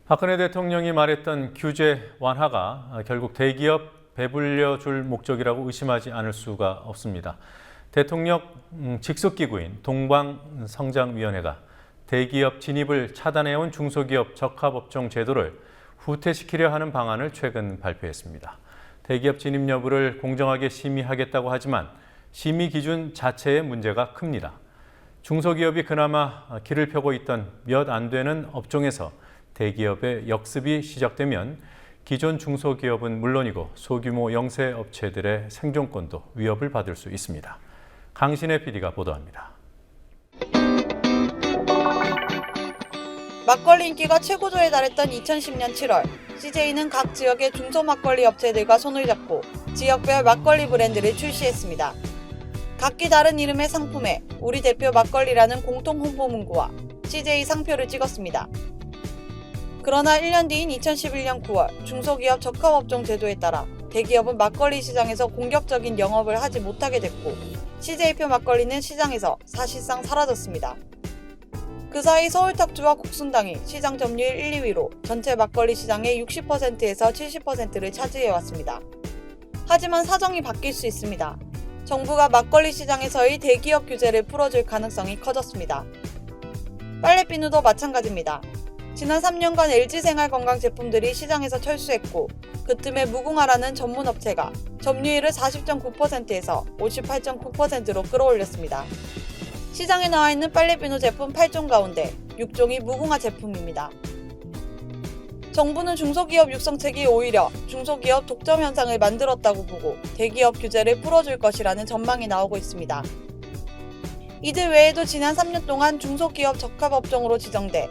박근혜 대통령이 말했던 규제 완화가 결국 대기업 배불려 줄 목적이라고 의심하지 않을 수가 없습니다. 대통령 직속기구인 동방성장위원회가 대기업 진입을 차단해온 중소기업 적합업종 제도를 후퇴시키려 하는 방안을 최근 발표했습니다. 대기업 진입 여부를 공정하게 심의하겠다고 하지만 심의 기준 자체에 문제가 큽니다. 중소기업이 그나마 길을 펴고 있던 몇 안 되는 업종에서 대기업의 역습이 시작되면 기존 중소기업은 물론이고 소규모 영세업체들의 생존권도 위협을 받을 수 있습니다. 강신혜 PD가 보도합니다. 막걸리 인기가 최고조에 달했던 2010년 7월, CJ는 각 지역의 중소 막걸리 업체들과 손을 잡고 지역별 막걸리 브랜드를 출시했습니다. 각기 다른 이름의 상품에 우리 대표 막걸리라는 공통 홍보 문구와 CJ 상표를 찍었습니다. 그러나 1년 뒤인 2011년 9월 중소기업 적합업종 제도에 따라 대기업은 막걸리 시장에서 공격적인 영업을 하지 못하게 됐고 CJ표 막걸리는 시장에서 사실상 사라졌습니다. 그 사이 서울탁주와 국순당이 시장 점유율 1, 2위로 전체 막걸리 시장의 60%에서 70%를 차지해왔습니다. 하지만 사정이 바뀔 수 있습니다. 정부가 막걸리 시장에서의 대기업 규제를 풀어줄 가능성이 커졌습니다. 빨래비누도 마찬가지입니다. 지난 3년간 LG생활건강 제품들이 시장에서 철수했고 그 틈에 무궁화라는 전문업체가 점유율을 40.9%에서 58.9%로 끌어올렸습니다. 시장에 나와 있는 빨래비누 제품 8종 가운데 6종이 무궁화 제품입니다. 정부는 중소기업 육성책이 오히려 중소기업 독점 현상을 만들었다고 보고 대기업 규제를 풀어줄 것이라는 전망이 나오고 있습니다. 이들 외에도 지난 3년 동안 중소기업 적합업종으로 지정돼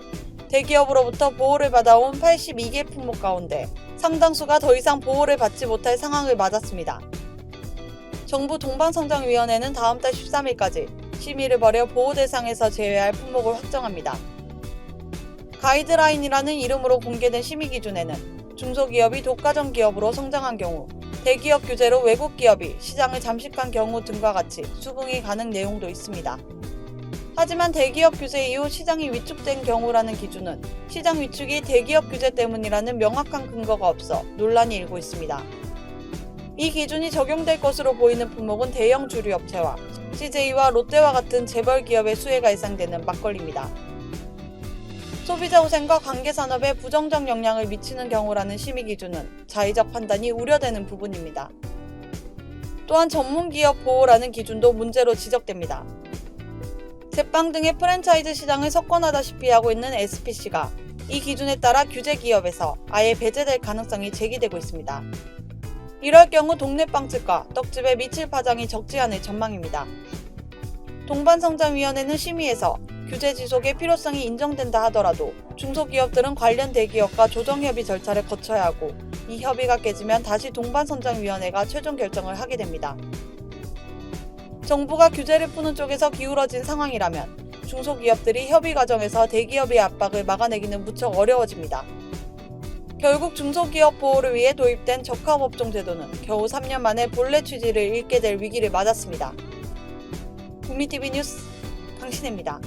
대기업으로부터 보호를 받아온 82개 품목 가운데 상당수가 더 이상 보호를 받지 못할 상황을 맞았습니다. 정부 동방성장위원회는 다음 달 13일까지 심의를 벌여 보호 대상에서 제외할 품목을 확정합니다. 가이드라인이라는 이름으로 공개된 심의 기준에는 중소기업이 독과점 기업으로 성장한 경우, 대기업 규제로 외국 기업이 시장을 잠식한 경우 등과 같이 수긍이 가능 내용도 있습니다. 하지만 대기업 규제 이후 시장이 위축된 경우라는 기준은 시장 위축이 대기업 규제 때문이라는 명확한 근거가 없어 논란이 일고 있습니다. 이 기준이 적용될 것으로 보이는 품목은 대형 주류업체와 CJ와 롯데와 같은 재벌 기업의 수혜가 예상되는 막걸리입니다. 소비자 후생과 관계산업에 부정적 영향을 미치는 경우라는 심의 기준은 자의적 판단이 우려되는 부분입니다. 또한 전문기업 보호라는 기준도 문제로 지적됩니다. 제빵 등의 프랜차이즈 시장을 석권하다시피 하고 있는 SPC가 이 기준에 따라 규제 기업에서 아예 배제될 가능성이 제기되고 있습니다. 이럴 경우 동네 빵집과 떡집에 미칠 파장이 적지 않을 전망입니다. 동방성장위원회는 심의에서 규제 지속의 필요성이 인정된다 하더라도 중소기업들은 관련 대기업과 조정협의 절차를 거쳐야 하고 이 협의가 깨지면 다시 동방성장위원회가 최종 결정을 하게 됩니다. 정부가 규제를 푸는 쪽에서 기울어진 상황이라면 중소기업들이 협의 과정에서 대기업의 압박을 막아내기는 무척 어려워집니다. 결국 중소기업 보호를 위해 도입된 적합업종 제도는 겨우 3년 만에 본래 취지를 잃게 될 위기를 맞았습니다. 국민TV 뉴스 강신혜입니다.